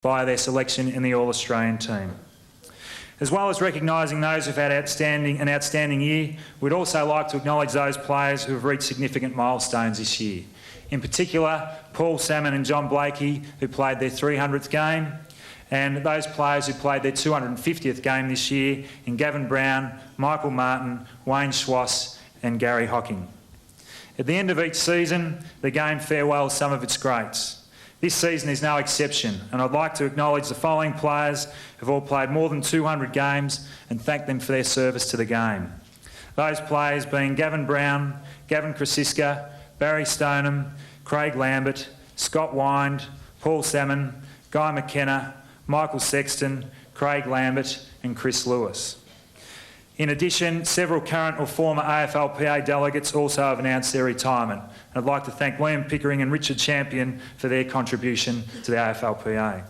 via their selection in the All-Australian team. As well as recognising those who've had an outstanding year, we'd also like to acknowledge those players who have reached significant milestones this year. In particular, Paul Salmon and John Blakey, who played their 300th game, and those players who played their 250th game this year in Gavin Brown, Michael Martin, Wayne Schwass and Gary Hocking. At the end of each season, the game farewells some of its greats. This season is no exception, and I'd like to acknowledge the following players who have all played more than 200 games and thank them for their service to the game. Those players being Gavin Brown, Gavin Krasiska, Barry Stoneham, Craig Lambert, Scott Wind, Paul Salmon, Guy McKenna, Michael Sexton, Craig Lambert and Chris Lewis. In addition, several current or former AFLPA delegates also have announced their retirement. I'd like to thank Liam Pickering and Richard Champion for their contribution to the AFLPA.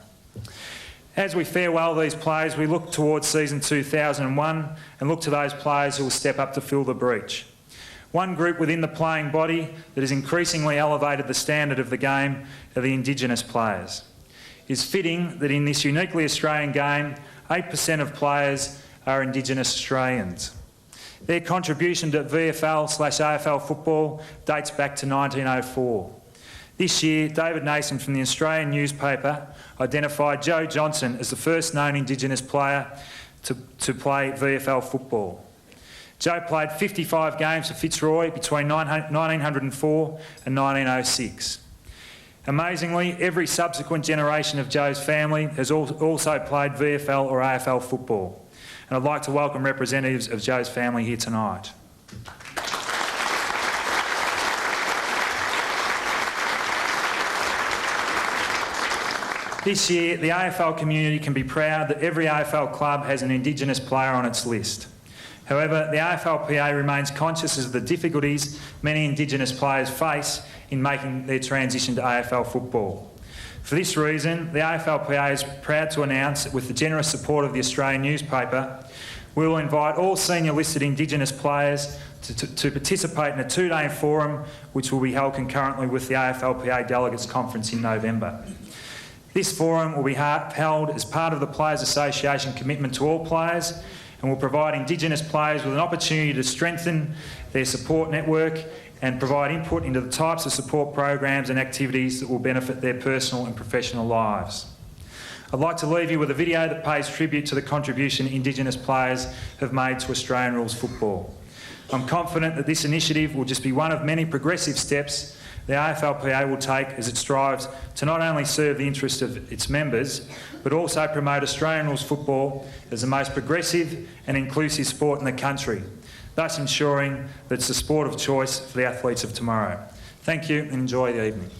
As we farewell these players, we look towards season 2001 and look to those players who will step up to fill the breach. One group within the playing body that has increasingly elevated the standard of the game are the Indigenous players. It is fitting that in this uniquely Australian game, 8% of players are Indigenous Australians. Their contribution to VFL/AFL football dates back to 1904. This year, David Nason from the Australian newspaper identified Joe Johnson as the first known Indigenous player to play VFL football. Joe played 55 games for Fitzroy between 1904 and 1906. Amazingly, every subsequent generation of Joe's family has also played VFL or AFL football. And I'd like to welcome representatives of Joe's family here tonight. This year, the AFL community can be proud that every AFL club has an Indigenous player on its list. However, the AFLPA remains conscious of the difficulties many Indigenous players face in making their transition to AFL football. For this reason, the AFLPA is proud to announce that with the generous support of the Australian newspaper, we will invite all senior listed Indigenous players to participate in a two-day forum which will be held concurrently with the AFLPA Delegates Conference in November. This forum will be held as part of the Players Association commitment to all players and will provide Indigenous players with an opportunity to strengthen their support network and provide input into the types of support programs and activities that will benefit their personal and professional lives. I'd like to leave you with a video that pays tribute to the contribution Indigenous players have made to Australian rules football. I'm confident that this initiative will just be one of many progressive steps the AFLPA will take as it strives to not only serve the interests of its members, but also promote Australian rules football as the most progressive and inclusive sport in the country, thus ensuring that it's the sport of choice for the athletes of tomorrow. Thank you and enjoy the evening.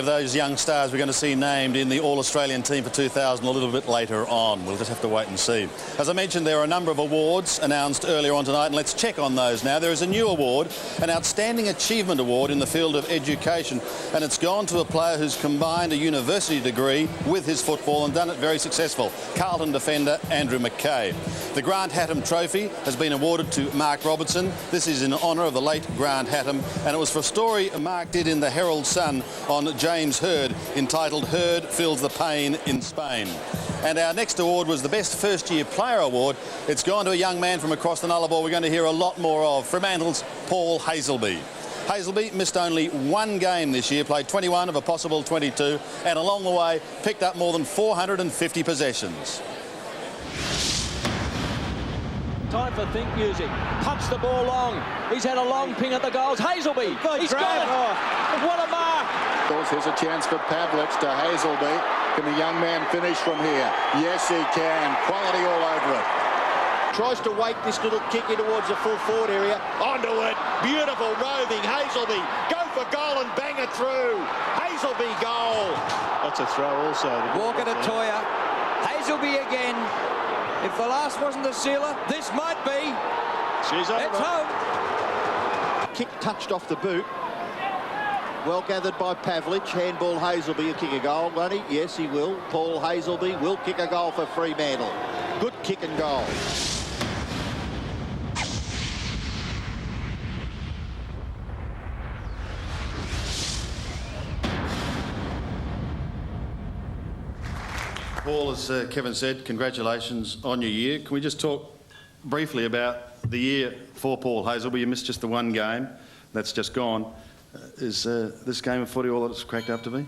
Those young stars we're going to see named in the All-Australian team for 2000 a little bit later on. We'll just have to wait and see. As I mentioned, there are a number of awards announced earlier on tonight, and let's check on those now. There is a new award, an Outstanding Achievement Award in the field of education, and it's gone to a player who's combined a university degree with his football and done it very successful, Carlton defender Andrew McKay. The Grant Hatton Trophy has been awarded to Mark Robertson. This is in honour of the late Grant Hatton, and it was for a story Mark did in the Herald Sun on James Hird, entitled Hird Feels the Pain in Spain. And our next award was the Best First Year Player Award. It's gone to a young man from across the Nullarbor we're going to hear a lot more of, Fremantle's Paul Hazelby. Hazelby missed only one game this year, played 21 of a possible 22, and along the way picked up more than 450 possessions. Time for think music. Punch the ball long. He's had a long ping at the goals. Hazelby. He's got it. What a mark. Here's a chance for Pavlich to Hazelby. Can the young man finish from here? Yes, he can. Quality all over it. Tries to wake this little kick in towards the full forward area. Onto it. Beautiful roving. Hazelby. Go for goal and bang it through. Hazelby goal. That's a throw also. Walker to Toya. Hazelby again. If the last wasn't the sealer, this might be. She's over. It's home. Kick touched off the boot. Well gathered by Pavlich. Handball Hazelby will kick a goal, won't he? Yes, he will. Paul Hazelby will kick a goal for Fremantle. Good kick and goal. Paul, as Kevin said, congratulations on your year. Can we just talk briefly about the year for Paul Hazelby? You missed just the one game. That's just gone. Is this game of footy all that it's cracked up to be?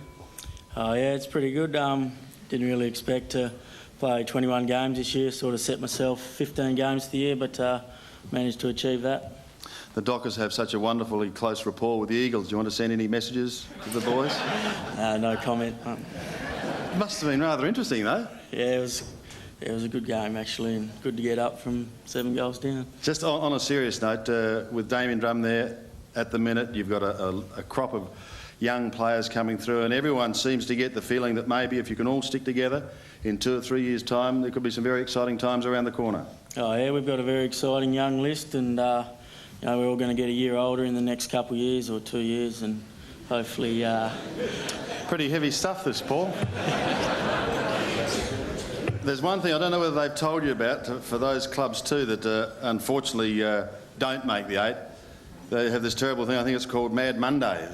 Oh yeah, it's pretty good. Didn't really expect to play 21 games this year. Sort of set myself 15 games for the year, but managed to achieve that. The Dockers have such a wonderfully close rapport with the Eagles. Do you want to send any messages to the boys? No comment. It must have been rather interesting, though. Yeah, it was a good game actually, and good to get up from 7 goals down. Just on a serious note, with Damien Drum there at the minute, you've got a crop of young players coming through, and everyone seems to get the feeling that maybe if you can all stick together in 2 or 3 years' time, there could be some very exciting times around the corner. Oh yeah, we've got a very exciting young list, and we're all going to get a year older in the next couple of years or 2 years, and hopefully... Pretty heavy stuff, this, Paul. There's one thing I don't know whether they've told you about for those clubs too that unfortunately don't make the 8. They have this terrible thing. I think it's called Mad Monday.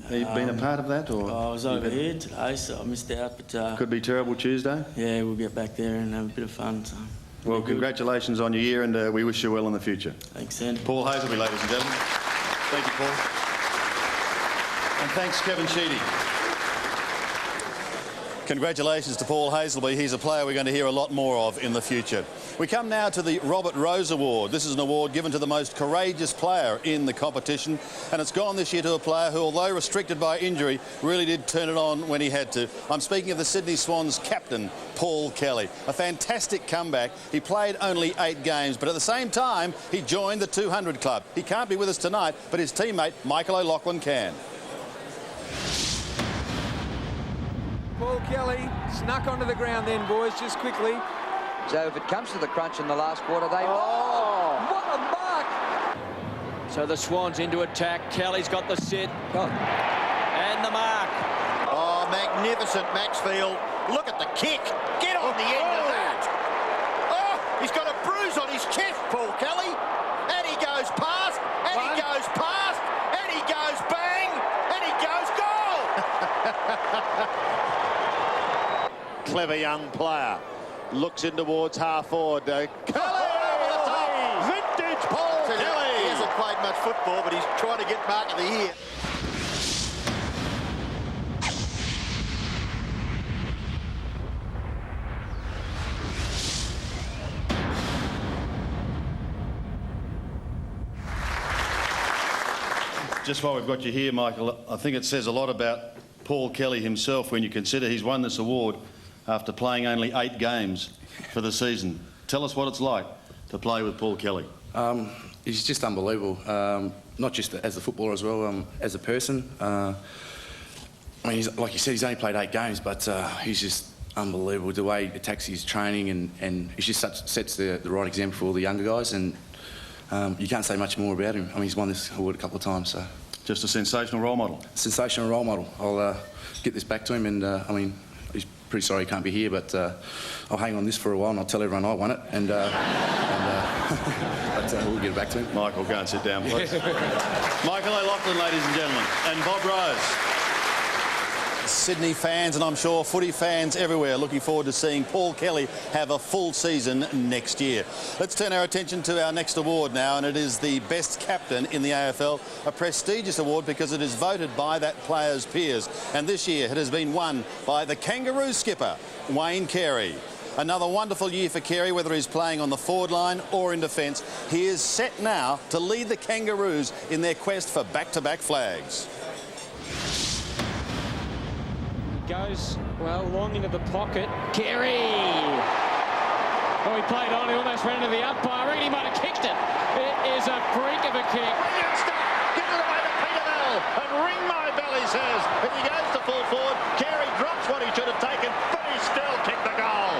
Have you been a part of that, or? I was over here today, so I missed out. But could be Terrible Tuesday. Yeah, we'll get back there and have a bit of fun. So. Well, congratulations on your year, and we wish you well in the future. Thanks, Andy. Paul Hazelby, ladies and gentlemen. Thank you, Paul. And thanks, Kevin Sheedy. Congratulations to Paul Hazelby. He's a player we're going to hear a lot more of in the future. We come now to the Robert Rose Award. This is an award given to the most courageous player in the competition, and it's gone this year to a player who, although restricted by injury, really did turn it on when he had to. I'm speaking of the Sydney Swans captain, Paul Kelly. A fantastic comeback. He played only 8 games, but at the same time, he joined the 200 club. He can't be with us tonight, but his teammate, Michael O'Loughlin, can. Paul Kelly snuck onto the ground then, boys, just quickly. So if it comes to the crunch in the last quarter, they... Oh, what a mark! So the Swans into attack. Kelly's got the sit. And the mark. Oh, magnificent, Maxfield. Look at the kick. Get on the end of that. Oh, he's got a bruise on his chest, Paul Kelly. And he goes past, and he goes past, and he goes bang, and he goes goal. Clever young player. Looks in towards half forward. Kelly over the top. Vintage Paul Kelly. He hasn't played much football, but he's trying to get mark of the year. Just while we've got you here, Michael, I think it says a lot about Paul Kelly himself when you consider he's won this award after playing only 8 games for the season. Tell us what it's like to play with Paul Kelly. He's just unbelievable, not just as a footballer as well, as a person. I mean, like you said, he's only played 8 games, but he's just unbelievable. The way he attacks his training and he just sets the right example for all the younger guys, and you can't say much more about him. I mean, he's won this award a couple of times, so... Just a sensational role model. Sensational role model. I'll get this back to him, and I mean, he's pretty sorry he can't be here, but I'll hang on this for a while and I'll tell everyone I won it, and but we'll get it back to him. Michael, go and sit down, please. Michael O'Loughlin, ladies and gentlemen, and Bob Rose. Sydney fans, and I'm sure footy fans everywhere, looking forward to seeing Paul Kelly have a full season next year. Let's turn our attention to our next award now, and it is the best captain in the AFL, a prestigious award because it is voted by that player's peers. And this year it has been won by the Kangaroo skipper, Wayne Carey. Another wonderful year for Carey, whether he's playing on the forward line or in defence. He is set now to lead the Kangaroos in their quest for back-to-back flags. Goes, well, long into the pocket. Carey! Oh, he played on. He almost ran into the umpire. He might have kicked it. It is a freak of a kick. Brilliant stuff. Give it away to Peter Bell. And ring my bell, he says. If he goes to full forward, Carey drops what he should have taken, but he still kicked the goal.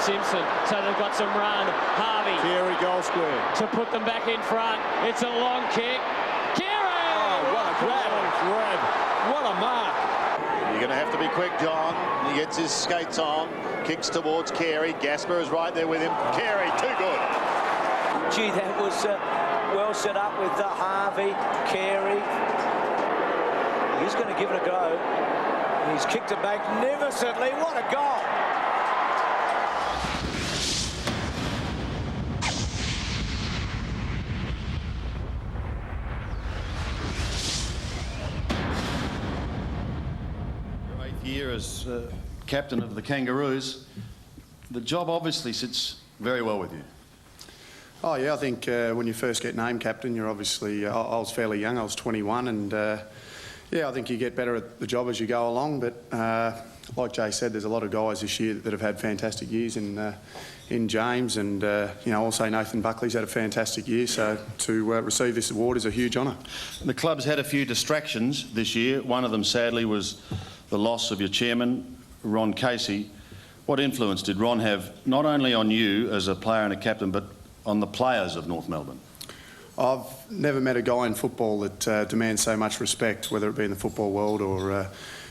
Simpson, so they've got some run. Harvey. Carey goal square. To put them back in front. It's a long kick. Carey! Oh, what a grab. What a mark. You're going to have to be quick, John. He gets his skates on, kicks towards Carey. Gasper is right there with him. Carey, too good. Gee, that was well set up with Harvey, Carey. He's going to give it a go. He's kicked it magnificently. What a goal! Year as captain of the Kangaroos, the job obviously sits very well with you. Oh yeah, I think when you first get named captain, you're obviously, I was fairly young, I was 21, and yeah, I think you get better at the job as you go along, but like Jay said, there's a lot of guys this year that have had fantastic years in James, and you know, also Nathan Buckley's had a fantastic year, so to receive this award is a huge honour. The club's had a few distractions this year. One of them, sadly, was the loss of your chairman, Ron Casey. What influence did Ron have, not only on you as a player and a captain, but on the players of North Melbourne? I've never met a guy in football that demands so much respect, whether it be in the football world or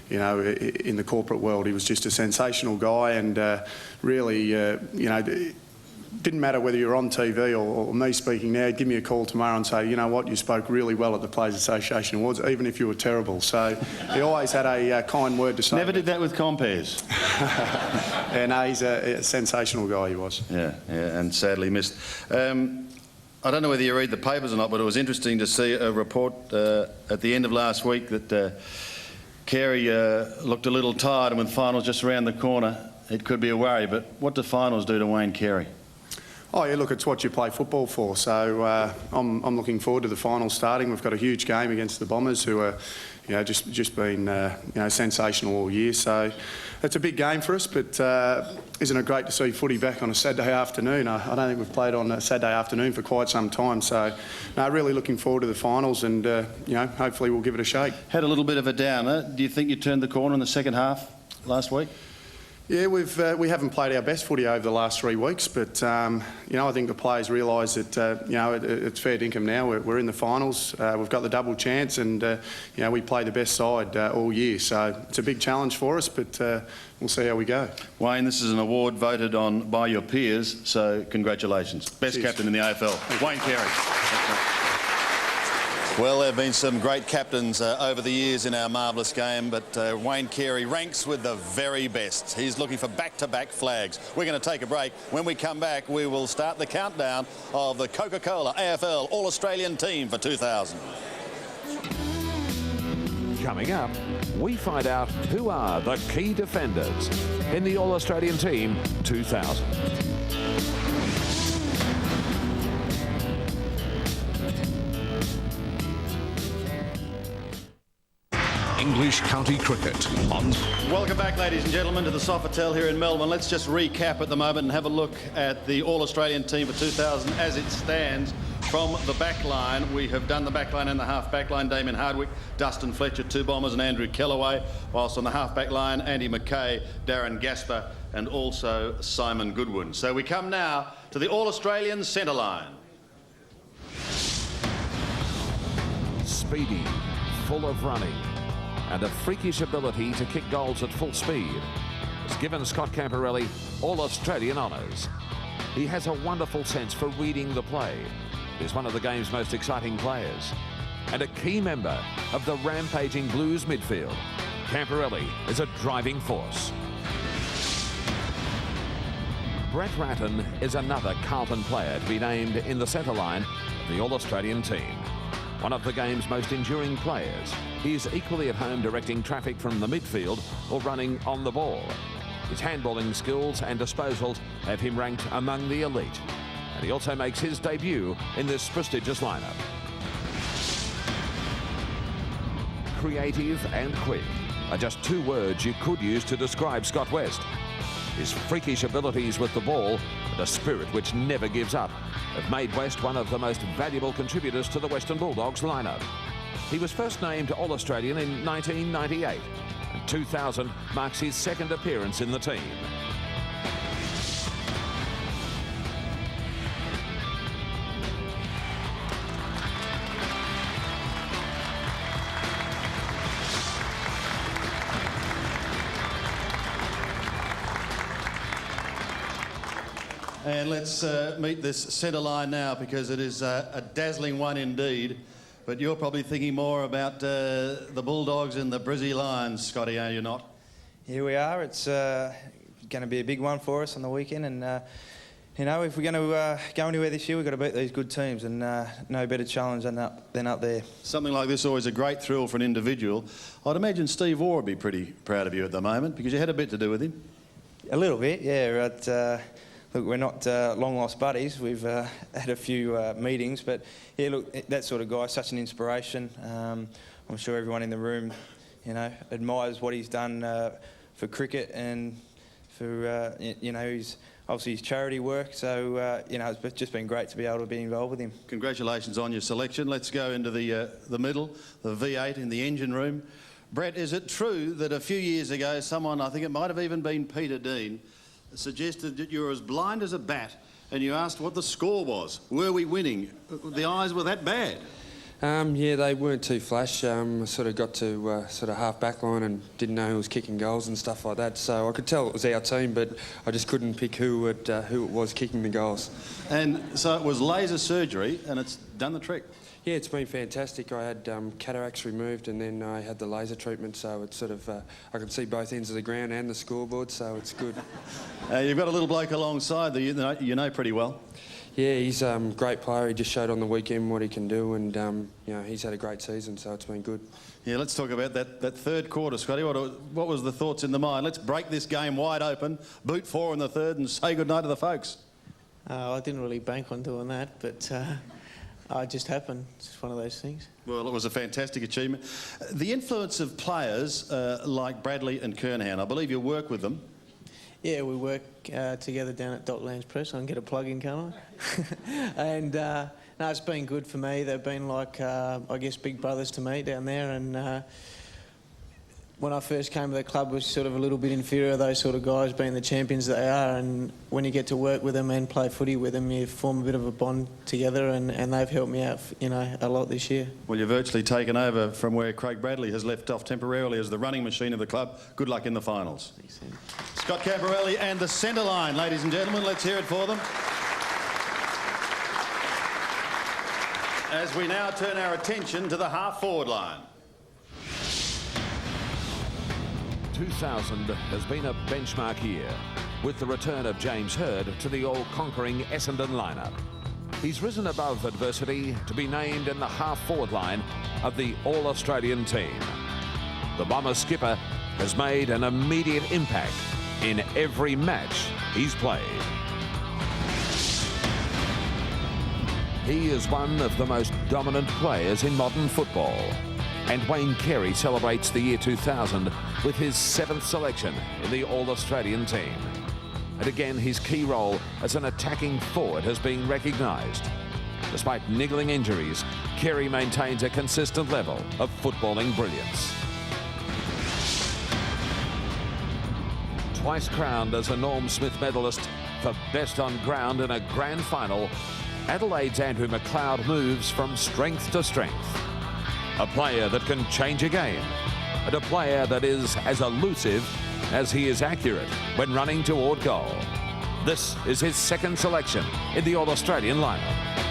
you know, in the corporate world. He was just a sensational guy, and really, you know, didn't matter whether you're on TV or me speaking now, he'd give me a call tomorrow and say, you know what, you spoke really well at the Players Association Awards, even if you were terrible. So he always had a kind word to say. Never did that with compares. And he's a sensational guy, he was. Yeah, and sadly missed. I don't know whether you read the papers or not, but it was interesting to see a report at the end of last week that Carey looked a little tired, and with finals just around the corner, it could be a worry. But what do finals do to Wayne Carey? Oh yeah, look, it's what you play football for. So I'm looking forward to the final starting. We've got a huge game against the Bombers, who are, you know, just been you know, sensational all year. So it's a big game for us. But isn't it great to see footy back on a Saturday afternoon? I don't think we've played on a Saturday afternoon for quite some time. So no, really looking forward to the finals, and you know, hopefully we'll give it a shake. Had a little bit of a downer. Do you think you turned the corner in the second half last week? Yeah, we haven't played our best footy over the last 3 weeks, but you know, I think the players realise that you know, it's fair dinkum now. We're in the finals. We've got the double chance, and you know, we play the best side all year. So it's a big challenge for us, but we'll see how we go. Wayne, this is an award voted on by your peers, so congratulations. Best Cheers. captain in the AFL, Wayne Carey. Well, there have been some great captains over the years in our marvellous game, but Wayne Carey ranks with the very best. He's looking for back-to-back flags. We're going to take a break. When we come back, we will start the countdown of the Coca-Cola AFL All-Australian team for 2000. Coming up, we find out who are the key defenders in the All-Australian team 2000. English County Cricket on... Welcome back, ladies and gentlemen, to the Sofitel here in Melbourne. Let's just recap at the moment and have a look at the All-Australian team for 2000 as it stands. from the back line. We have done the back line and the half back line. Damien Hardwick, Dustin Fletcher, 2 Bombers, and Andrew Kellaway. Whilst on the half back line, Andy McKay, Darren Gasper, and also Simon Goodwin. So we come now to the All-Australian centre line. Speedy, full of running, and a freakish ability to kick goals at full speed has given Scott Camperelli All-Australian honours. He has a wonderful sense for reading the play. He's one of the game's most exciting players and a key member of the rampaging Blues midfield. Camperelli is a driving force. Brett Ratton is another Carlton player to be named in the centre line of the All-Australian team. One of the game's most enduring players, he is equally at home directing traffic from the midfield or running on the ball. His handballing skills and disposals have him ranked among the elite. And he also makes his debut in this prestigious lineup. Creative and quick are just 2 words you could use to describe Scott West. His freakish abilities with the ball and a spirit which never gives up have made West one of the most valuable contributors to the Western Bulldogs lineup. He was first named All-Australian in 1998, and 2000 marks his 2nd appearance in the team. And let's meet this centre line now, because it is a dazzling one indeed. But you're probably thinking more about the Bulldogs and the Brizzy Lions, Scotty, are you not? Here we are. It's going to be a big one for us on the weekend. And, you know, if we're going to go anywhere this year, we've got to beat these good teams. And no better challenge than up there. Something like this always a great thrill for an individual. I'd imagine Steve Waugh would be pretty proud of you at the moment, because you had a bit to do with him. A little bit, yeah. But, look, we're not long-lost buddies. We've had a few meetings, but yeah, look, that sort of guy, such an inspiration. I'm sure everyone in the room, you know, admires what he's done for cricket and for, you know, obviously his charity work. So, you know, it's just been great to be able to be involved with him. Congratulations on your selection. Let's go into the middle, the V8 in the engine room. Brett, is it true that a few years ago, someone, I think it might have even been Peter Dean, suggested that you were as blind as a bat and you asked what the score was? Were we winning? The eyes were that bad? Yeah, they weren't too flash. I sort of got to sort of half back line and didn't know who was kicking goals and stuff like that. So I could tell it was our team, but I just couldn't pick who it was kicking the goals. And so it was laser surgery and it's done the trick? Yeah, it's been fantastic. I had cataracts removed and then I had the laser treatment, so it's sort of, I can see both ends of the ground and the scoreboard, so it's good. You've got a little bloke alongside that you know pretty well. Yeah, he's a great player. He just showed on the weekend what he can do, and you know, he's had a great season, so it's been good. Yeah, let's talk about that third quarter, Scotty. What was the thoughts in the mind? Let's break this game wide open, boot 4 in the third, and say goodnight to the folks. I didn't really bank on doing that, but it just happened. It's just one of those things. Well, it was a fantastic achievement. The influence of players like Bradley and Kernhan, I believe you work with them. Yeah, we work together down at Docklands Press. I can get a plug in, can't I? And no, it's been good for me. They've been like, I guess, big brothers to me down there. And when I first came to the club, was sort of a little bit inferior, those sort of guys being the champions that they are. And when you get to work with them and play footy with them, you form a bit of a bond together, and they've helped me out, you know, a lot this year. Well, you've virtually taken over from where Craig Bradley has left off temporarily as the running machine of the club. Good luck in the finals. Thanks, Scott Camperelli and the centre line, ladies and gentlemen. Let's hear it for them. As we now turn our attention to the half-forward line. 2000 has been a benchmark year, with the return of James Hird to the all-conquering Essendon lineup. He's risen above adversity to be named in the half-forward line of the All-Australian team. The Bombers skipper has made an immediate impact in every match he's played. He is one of the most dominant players in modern football, and Wayne Carey celebrates the year 2000 with his 7th selection in the All-Australian team. And again, his key role as an attacking forward has been recognised. Despite niggling injuries, Carey maintains a consistent level of footballing brilliance. Twice crowned as a Norm Smith medalist for best on ground in a grand final, Adelaide's Andrew McLeod moves from strength to strength. A player that can change a game, and a player that is as elusive as he is accurate when running toward goal. This is his second selection in the All-Australian lineup.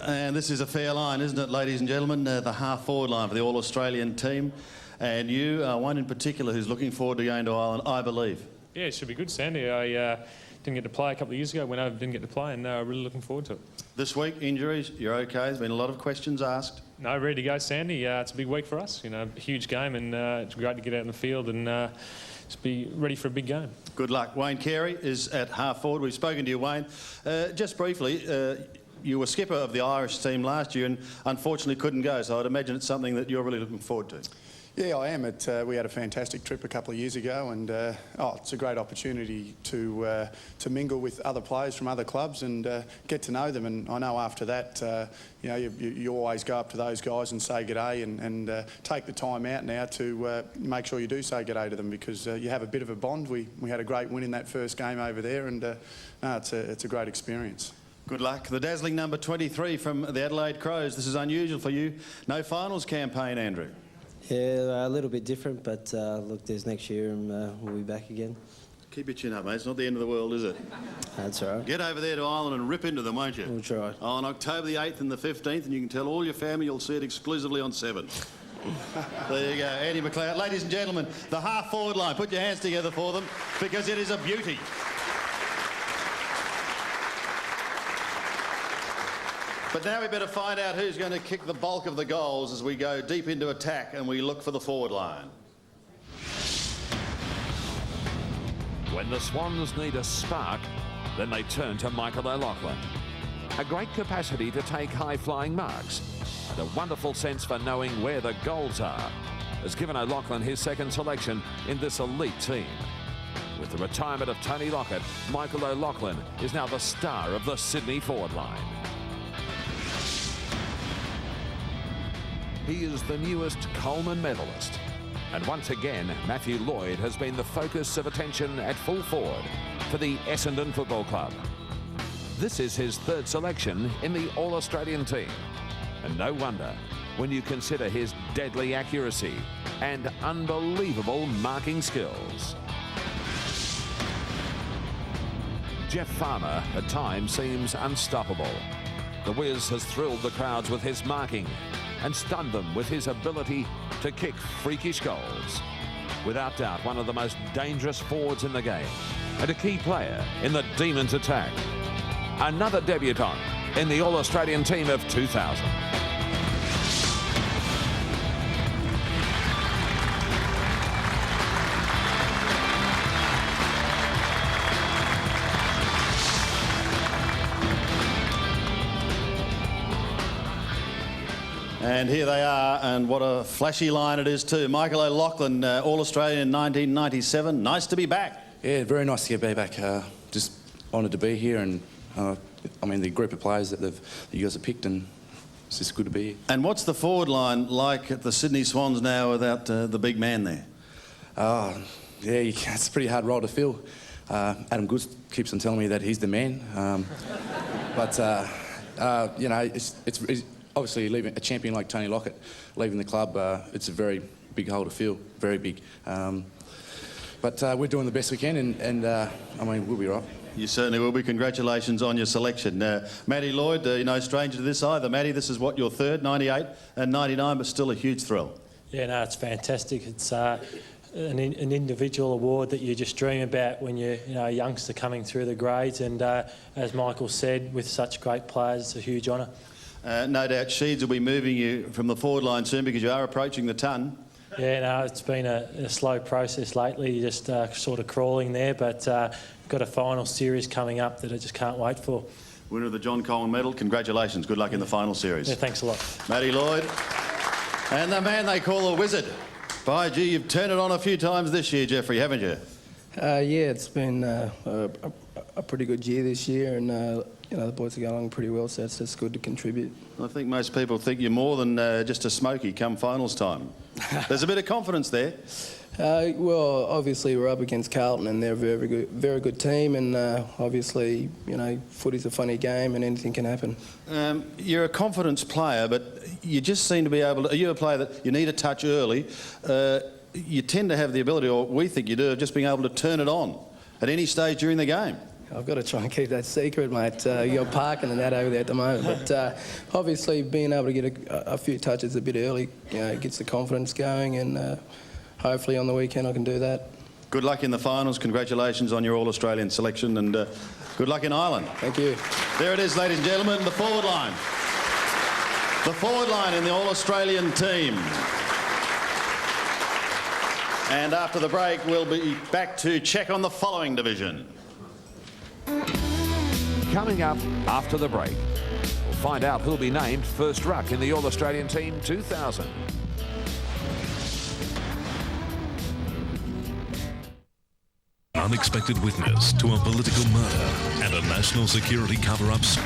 And this is a fair line, isn't it, ladies and gentlemen? The half-forward line for the All-Australian team. And you are one in particular who's looking forward to going to Ireland, I believe. Yeah, it should be good, Sandy. I didn't get to play a couple of years ago, went over, didn't get to play, and really looking forward to it. This week, injuries, you're okay? There's been a lot of questions asked. No, ready to go, Sandy. It's a big week for us, you know, a huge game, and it's great to get out in the field and just be ready for a big game. Good luck. Wayne Carey is at half-forward. We've spoken to you, Wayne. Just briefly, you were skipper of the Irish team last year and unfortunately couldn't go, so I'd imagine it's something that you're really looking forward to. Yeah, I am. We had a fantastic trip a couple of years ago, and it's a great opportunity to mingle with other players from other clubs and get to know them. And I know after that, you know, you always go up to those guys and say g'day, and take the time out now to make sure you do say g'day to them, because you have a bit of a bond. We had a great win in that first game over there, and it's a great experience. Good luck. The dazzling number 23 from the Adelaide Crows. This is unusual for you. No finals campaign, Andrew. Yeah, a little bit different, but look, there's next year and we'll be back again. Keep your chin up, mate. It's not the end of the world, is it? That's all right. Get over there to Ireland and rip into them, won't you? We'll try. On October the 8th and the 15th, and you can tell all your family you'll see it exclusively on 7. There you go, Andy McLeod. Ladies and gentlemen, the half-forward line. Put your hands together for them, because it is a beauty. But now we better find out who's going to kick the bulk of the goals as we go deep into attack and we look for the forward line. When the Swans need a spark, then they turn to Michael O'Loughlin. A great capacity to take high-flying marks and a wonderful sense for knowing where the goals are has given O'Loughlin his second selection in this elite team. With the retirement of Tony Lockett, Michael O'Loughlin is now the star of the Sydney forward line. He is the newest Coleman medalist. And once again, Matthew Lloyd has been the focus of attention at full forward for the Essendon Football Club. This is his third selection in the All-Australian team. And no wonder when you consider his deadly accuracy and unbelievable marking skills. Jeff Farmer at times seems unstoppable. The Wiz has thrilled the crowds with his marking and stunned them with his ability to kick freakish goals. Without doubt, one of the most dangerous forwards in the game and a key player in the Demons' attack. Another debutant in the All-Australian team of 2000. And here they are, and what a flashy line it is too. Michael O'Loughlin, All-Australian in 1997. Nice to be back. Yeah, very nice to get back. Just honoured to be here, and I mean the group of players that you guys have picked, and it's just good to be here. And what's the forward line like at the Sydney Swans now without the big man there? Yeah, it's a pretty hard role to fill. Adam Goods keeps on telling me that he's the man, but you know, it's obviously leaving a champion like Tony Lockett, leaving the club, it's a very big hole to fill, very big. But we're doing the best we can, and I mean, we'll be right. You certainly will be. Congratulations on your selection. Matty Lloyd, you're no stranger to this either. Matty, this is what, your third, 98 and 99, but still a huge thrill. Yeah, no, it's fantastic. It's an individual award that you just dream about when you're a youngster coming through the grades, and as Michael said, with such great players, it's a huge honour. No doubt Sheeds will be moving you from the forward line soon because you are approaching the ton. Yeah, no, it's been a slow process lately, just sort of crawling there, but got a final series coming up that I just can't wait for. Winner of the John Coleman Medal, congratulations. Good luck in the final series. Yeah, thanks a lot. Matty Lloyd. And the man they call the Wizard. By gee, you've turned it on a few times this year, Jeffrey, haven't you? Yeah, it's been a pretty good year this year, and you know, the boys are going along pretty well, so it's just good to contribute. I think most people think you're more than just a smoky come finals time. There's a bit of confidence there. Well, obviously we're up against Carlton, and they're a very good team, and obviously, you know, footy's a funny game, and anything can happen. You're a confidence player, but you just seem to be able to. Are you a player that you need a touch early? You tend to have the ability, or we think you do, of just being able to turn it on at any stage during the game. I've got to try and keep that secret, mate. You're parking and that over there at the moment. But obviously being able to get a few touches a bit early, you know, gets the confidence going, and hopefully on the weekend I can do that. Good luck in the finals. Congratulations on your All-Australian selection, and good luck in Ireland. Thank you. There it is, ladies and gentlemen, the forward line. The forward line in the All-Australian team. And after the break, we'll be back to check on the following division. Coming up after the break, we'll find out who'll be named first ruck in the All-Australian Team 2000. Unexpected witness to a political murder and a national security cover-ups.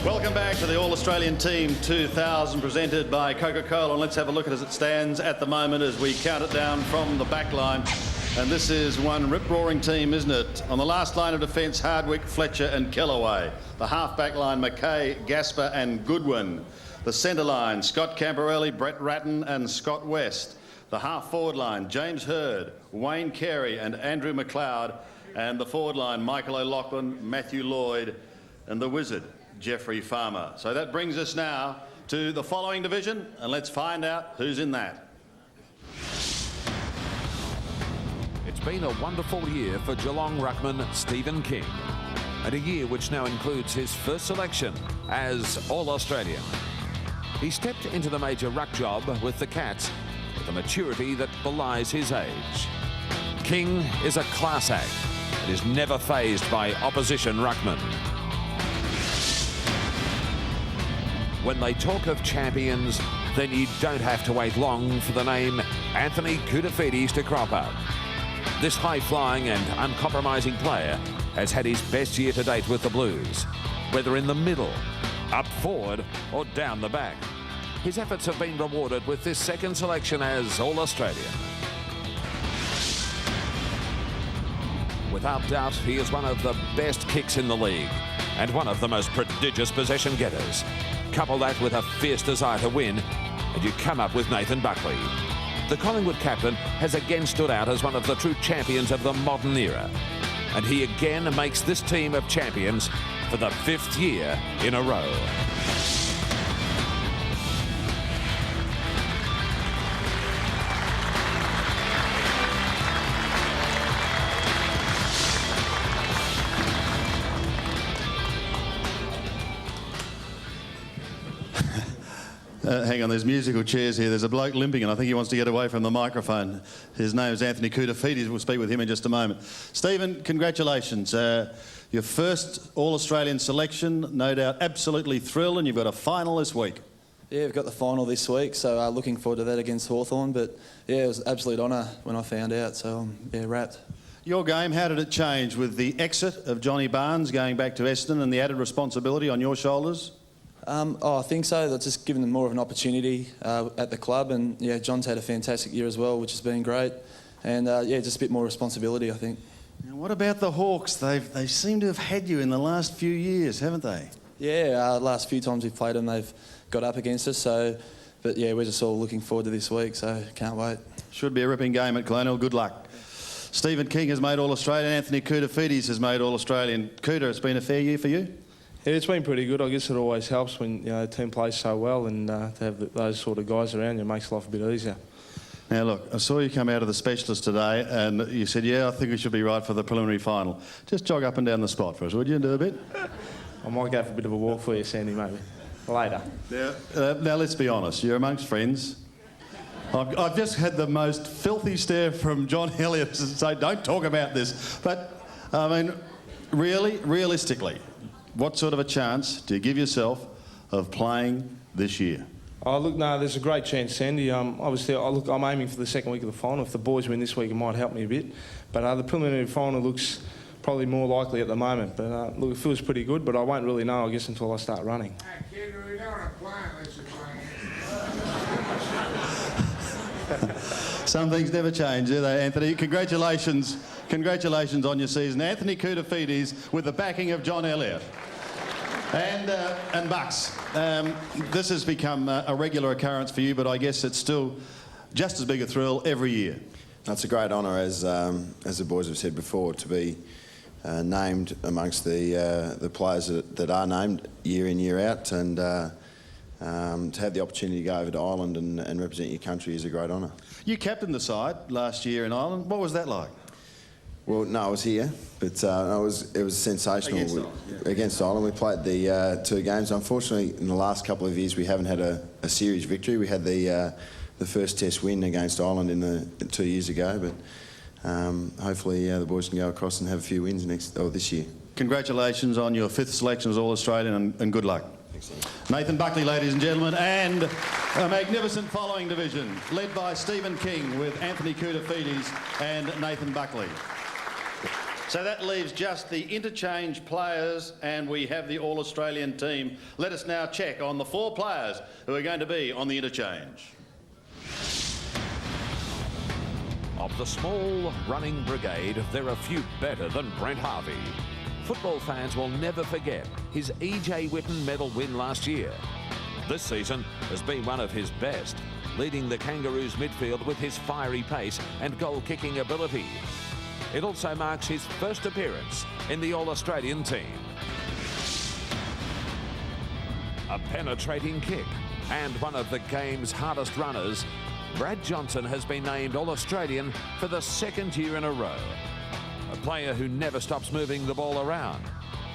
Welcome back to the All-Australian Team 2000 presented by Coca-Cola, and let's have a look at it as it stands at the moment as we count it down from the back line. And this is one rip-roaring team, isn't it? On the last line of defence, Hardwick, Fletcher and Kellaway. The half-back line, Mackay, Gasper and Goodwin. The centre line, Scott Camperelli, Brett Ratton and Scott West. The half-forward line, James Hurd, Wayne Carey and Andrew McLeod. And the forward line, Michael O'Loughlin, Matthew Lloyd and the Wizard, Jeffrey Farmer. So that brings us now to the following division, and let's find out who's in that. It's been a wonderful year for Geelong ruckman Stephen King, and a year which now includes his first selection as All-Australian. He stepped into the major ruck job with the Cats with a maturity that belies his age. King is a class act and is never fazed by opposition ruckmen. When they talk of champions, then you don't have to wait long for the name Anthony Koutafidis to crop up. This high-flying and uncompromising player has had his best year to date with the Blues, whether in the middle, up forward or down the back. His efforts have been rewarded with this second selection as All-Australian. Without doubt, he is one of the best kicks in the league and one of the most prodigious possession getters. Couple that with a fierce desire to win, and you come up with Nathan Buckley. The Collingwood captain has again stood out as one of the true champions of the modern era, and he again makes this team of champions for the 5th year in a row. Hang on, there's musical chairs here. There's a bloke limping and I think he wants to get away from the microphone. His name is Anthony Koutafidis. We'll speak with him in just a moment. Stephen, congratulations. Your first All-Australian selection, no doubt absolutely thrilled, and you've got a final this week. Yeah, we've got the final this week, so looking forward to that against Hawthorn. But yeah, it was an absolute honour when I found out, so yeah, wrapped. Your game, how did it change with the exit of Johnny Barnes going back to Essendon and the added responsibility on your shoulders? I think so. That's just given them more of an opportunity at the club, and yeah, John's had a fantastic year as well, which has been great. And yeah, just a bit more responsibility, I think. Now, what about the Hawks? They seem to have had you in the last few years, haven't they? Yeah, last few times we've played them, they've got up against us. So, but yeah, we're just all looking forward to this week, so can't wait. Should be a ripping game at Colonial. Good luck. Stephen King has made All-Australian. Anthony Koutafidis has made All-Australian. Cooter, it's been a fair year for you? Yeah, it's been pretty good. I guess it always helps when the team plays so well, and to have those sort of guys around you makes life a bit easier. Now look, I saw you come out of the specialist today and you said, yeah, I think we should be right for the preliminary final. Just jog up and down the spot for us, would you, and do a bit? I might go for a bit of a walk for you, Sandy, maybe. later. Now, let's be honest. You're amongst friends. I've just had the most filthy stare from John Elliott to say, don't talk about this. But, I mean, realistically, what sort of a chance do you give yourself of playing this year? Oh, look, no, there's a great chance, Sandy. Obviously, I'm aiming for the second week of the final. If the boys win this week, it might help me a bit. But the preliminary final looks probably more likely at the moment. But, look, it feels pretty good, but I won't really know, I guess, until I start running. Hey, kid, we don't want to play unless you're playing. Some things never change, do they, Anthony? Congratulations on your season. Anthony Koutafidis with the backing of John Elliott. And Bucks, this has become a regular occurrence for you, but I guess it's still just as big a thrill every year. That's a great honour, as the boys have said before, to be named amongst the players that are named year in, year out, and to have the opportunity to go over to Ireland and represent your country is a great honour. You captained the side last year in Ireland. What was that like? Well, no, I was here, but it was sensational. Against Ireland. We played the 2 games. Unfortunately, in the last couple of years, we haven't had a series victory. We had the first Test win against Ireland in 2 years ago, but hopefully the boys can go across and have a few wins this year. Congratulations on your 5th selection as All-Australian, and good luck. Nathan Buckley, ladies and gentlemen, and a magnificent following division led by Stephen King with Anthony Koutafidis and Nathan Buckley. So that leaves just the interchange players, and we have the All-Australian team. Let us now check on the 4 players who are going to be on the interchange. Of the small running brigade, there are few better than Brent Harvey. Football fans will never forget his E.J. Whitten medal win last year. This season has been one of his best, leading the Kangaroos midfield with his fiery pace and goal-kicking ability. It also marks his first appearance in the All-Australian team. A penetrating kick and one of the game's hardest runners, Brad Johnson has been named All-Australian for the 2nd year in a row. A player who never stops moving the ball around,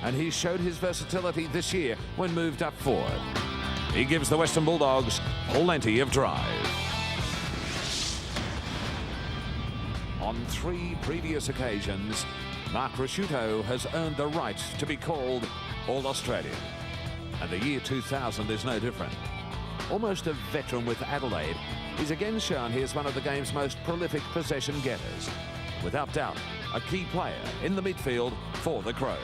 and he showed his versatility this year when moved up forward. He gives the Western Bulldogs plenty of drive. On 3 previous occasions, Mark Rasciuto has earned the right to be called All-Australian. And the year 2000 is no different. Almost a veteran with Adelaide, he's again shown he is one of the game's most prolific possession getters. Without doubt, a key player in the midfield for the Crows.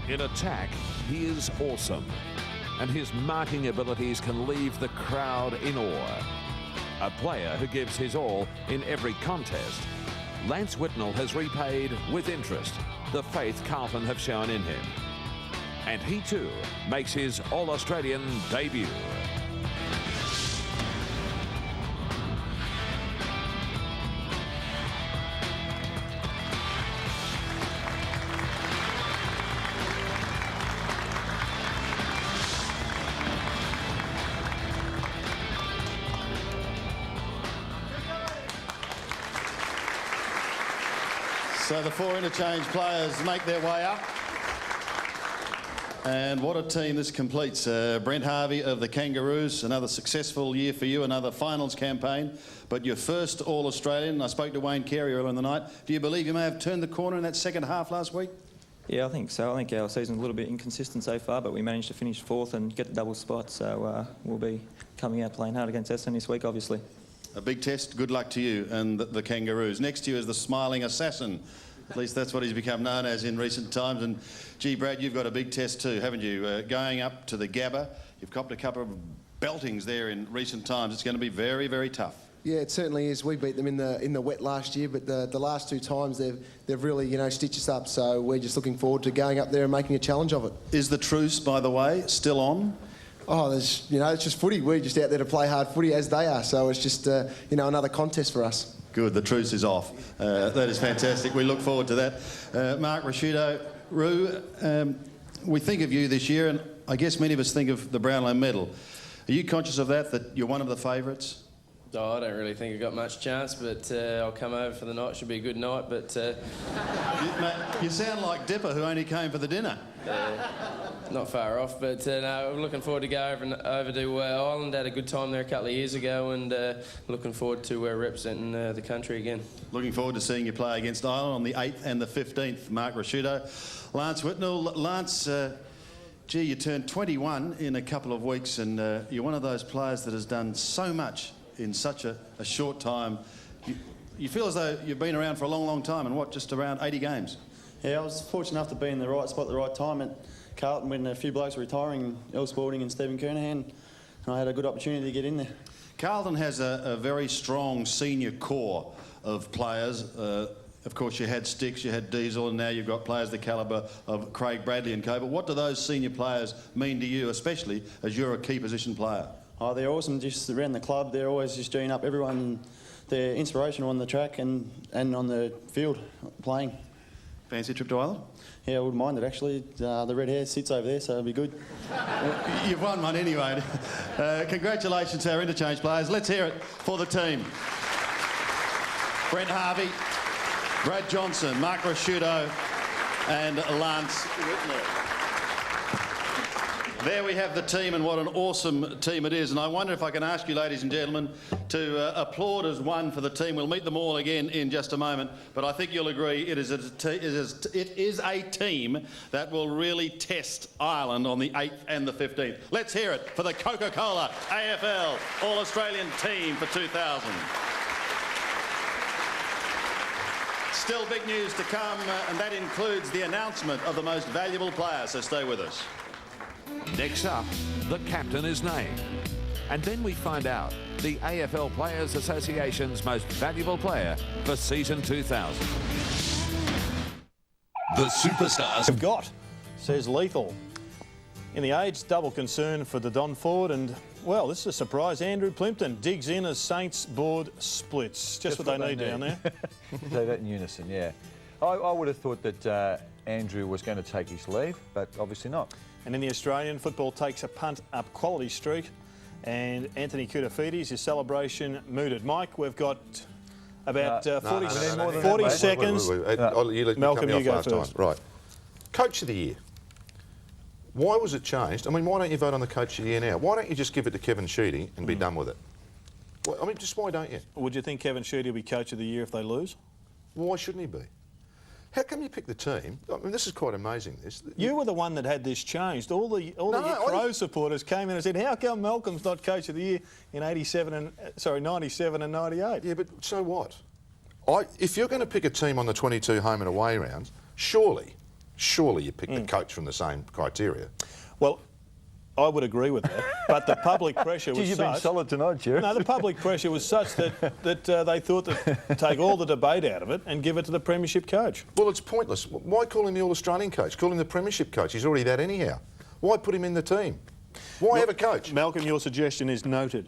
In attack, he is awesome, and his marking abilities can leave the crowd in awe. A player who gives his all in every contest, Lance Whitnell has repaid with interest the faith Carlton have shown in him. And he too makes his All-Australian debut. So the 4 interchange players make their way up. And what a team this completes. Brent Harvey of the Kangaroos, another successful year for you, another finals campaign, but your first All-Australian. I spoke to Wayne Carey earlier in the night. Do you believe you may have turned the corner in that second half last week? Yeah, I think so. I think our season's a little bit inconsistent so far, but we managed to finish 4th and get the double spot, so we'll be coming out playing hard against Essendon this week, obviously. A big test. Good luck to you and the Kangaroos. Next to you is the smiling assassin. At least that's what he's become known as in recent times. And, gee, Brad, you've got a big test too, haven't you? Going up to the Gabba, you've copped a couple of beltings there in recent times. It's going to be very, very tough. Yeah, it certainly is. We beat them in the wet last year, but the last 2 times they've really stitched us up. So we're just looking forward to going up there and making a challenge of it. Is the truce, by the way, still on? Oh, it's just footy. We're just out there to play hard footy as they are. So it's just another contest for us. Good, the truce is off. That is fantastic. We look forward to that. Mark Rasciuto, Roo, we think of you this year, and I guess many of us think of the Brownlow medal. Are you conscious of that you're one of the favourites? Oh, I don't really think I've got much chance, but I'll come over for the night. Should be a good night, but... You sound like Dipper, who only came for the dinner. Not far off, but no, I'm looking forward to go over to Ireland. Had a good time there a couple of years ago, and looking forward to representing the country again. Looking forward to seeing you play against Ireland on the 8th and the 15th. Mark Rasciuto, Lance Whitnell. Lance, gee, you turned 21 in a couple of weeks, and you're one of those players that has done so much in such a short time. You feel as though you've been around for a long, long time, and what, just around 80 games? Yeah, I was fortunate enough to be in the right spot at the right time at Carlton when a few blokes were retiring, El Spalding and Stephen Kernahan, and I had a good opportunity to get in there. Carlton has a very strong senior core of players. Of course, you had Sticks, you had Diesel, and now you've got players the calibre of Craig Bradley and co. But what do those senior players mean to you, especially as you're a key position player? Oh, they're awesome just around the club. They're always just geeing up everyone. They're inspirational on the track and on the field playing. Fancy a trip to Ireland? Yeah, I wouldn't mind it actually. The red hair sits over there, so it'll be good. You've won one anyway. Congratulations to our interchange players. Let's hear it for the team. Brent Harvey, Brad Johnson, Mark Rasciuto and Lance Whitnell. There we have the team, and what an awesome team it is. And I wonder if I can ask you, ladies and gentlemen, to applaud as one for the team. We'll meet them all again in just a moment, but I think you'll agree it is a team that will really test Ireland on the 8th and the 15th. Let's hear it for the Coca-Cola AFL All-Australian team for 2000. Still big news to come, and that includes the announcement of the most valuable player, so stay with us. Next up, the captain is named. And then we find out the AFL Players Association's most valuable player for season 2000. The superstars have got, says Lethal. In the Age, double concern for the Don Ford, and, well, this is a surprise. Andrew Plimpton digs in as Saints board splits. Just what they need down there. Say that in unison, yeah. I would have thought that Andrew was going to take his leave, but obviously not. And in the Australian, football takes a punt up quality streak, and Anthony Koutafidis, his celebration mooted. Mike, we've got about 40 seconds. Malcolm, you go first. Right. Coach of the Year. Why was it changed? I mean, why don't you vote on the Coach of the Year now? Why don't you just give it to Kevin Sheedy and be done with it? Well, I mean, just why don't you? Would you think Kevin Sheedy will be Coach of the Year if they lose? Why shouldn't he be? How come you pick the team? I mean, this is quite amazing, this. You were the one that had this changed. All the Crow supporters came in and said, how come Malcolm's not Coach of the Year in 97 and 98? Yeah, but so what? If you're going to pick a team on the 22 home and away rounds, surely you pick the coach from the same criteria. Well, I would agree with that, but the public pressure was You've such... been solid tonight, Jared. No, the public pressure was such that they thought that take all the debate out of it and give it to the premiership coach. Well, it's pointless. Why call him the All-Australian coach? Call him the premiership coach. He's already that anyhow. Why put him in the team? Why have a coach? Malcolm, your suggestion is noted.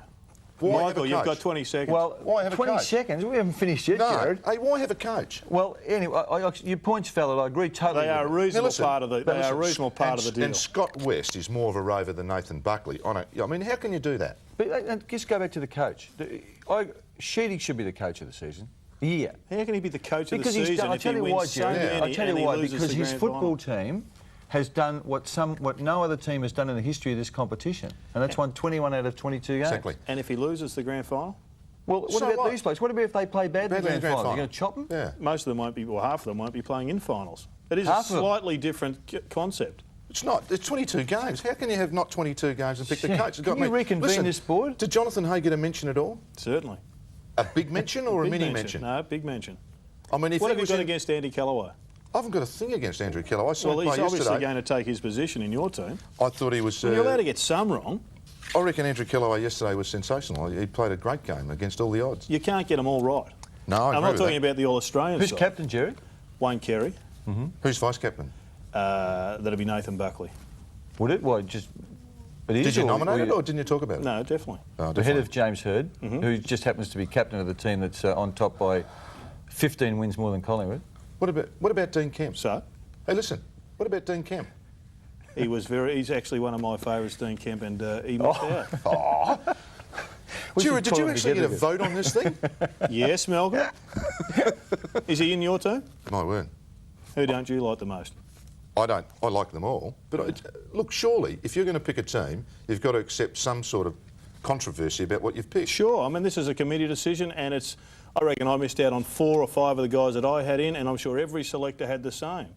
Why Michael, you've got 20 seconds. Well, why have a 20 coach? seconds? We haven't finished yet, No. Jared. Hey, why have a coach? Well, anyway, your point's valid. I agree totally. They are a with it. reasonable part of the. They are a reasonable part of the deal. And Scott West is more of a rover than Nathan Buckley. I mean, how can you do that? But just go back to the coach. Sheedy should be the coach of the season. Yeah. How can he be the coach of the season Because if I'll tell you why, Jared. I'll tell you why. Because his football team has done what no other team has done in the history of this competition, and that's won 21 out of 22 games. Exactly. And if he loses the grand final? Well, what about these players? What about if they play badly in the grand final? You're going to chop them? Yeah. Most of them won't be, or half of them won't be playing in finals. It is a slightly different concept. It's not. It's 22 games. How can you have not 22 games and pick the coach? Can you reconvene this board? Did Jonathan Hay get a mention at all? Certainly. A big mention or a mini mention? No, big mention. I mean, if what have you got against Andy Callaway? I haven't got a thing against Andrew Callaway. Well, he's obviously going to take his position in your team. I thought he was... Well, you're allowed to get some wrong. I reckon Andrew Callaway yesterday was sensational. He played a great game against all the odds. You can't get them all right. No, I'm not talking about the All-Australian Who's side. captain, Jerry? Wayne Carey. Mm-hmm. Who's vice-captain? That'll be Nathan Buckley. Would it? Well, just... Did you nominate it or didn't you talk about it? No, definitely. Oh, Ahead of James Hird, who just happens to be captain of the team that's on top by 15 wins more than Collingwood. What about Dean Kemp? So? Hey, listen, what about Dean Kemp? He's actually one of my favourites, Dean Kemp, and he missed out. Oh. Jared, did you actually get a vote on this thing? Yes, Malcolm. Is he in your team? My word. Who don't you like the most? I don't. I like them all. But look, surely, if you're going to pick a team, you've got to accept some sort of controversy about what you've picked. Sure. I mean, this is a committee decision, and it's. I reckon I missed out on 4 or 5 of the guys that I had in, and I'm sure every selector had the same.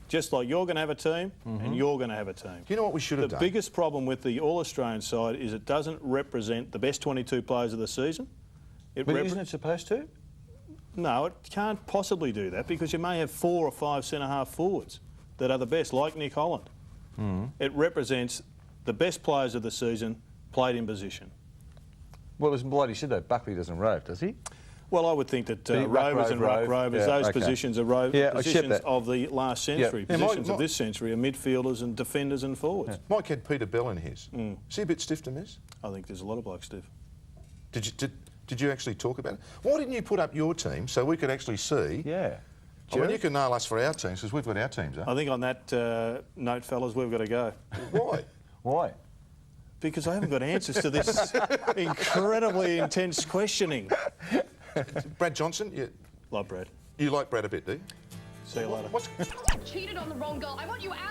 Just like you're going to have a team, and you're going to have a team. You know what we should have done? The biggest problem with the All-Australian side is it doesn't represent the best 22 players of the season. But isn't it supposed to? No, it can't possibly do that because you may have 4 or 5 centre-half forwards that are the best, like Nick Holland. It represents the best players of the season played in position. Well, as Blighty said, though, Buckley doesn't rove, does he? Well, I would think that rovers and ruck rovers, those positions are positions of the last century. Positions of this century are midfielders and defenders and forwards. Mike had Peter Bell in his. Is he a bit stiff to miss? I think there's a lot of blokes stiff. Did you actually talk about it? Why didn't you put up your team so we could actually see? Yeah. I mean, you can nail us for our teams because we've got our teams, I think on that note, fellas, we've got to go. Why? Why? Because I haven't got answers to this incredibly intense questioning. Brad Johnson, love Brad. You like Brad a bit, do you? See you later. Cheated on the wrong girl. I want you out.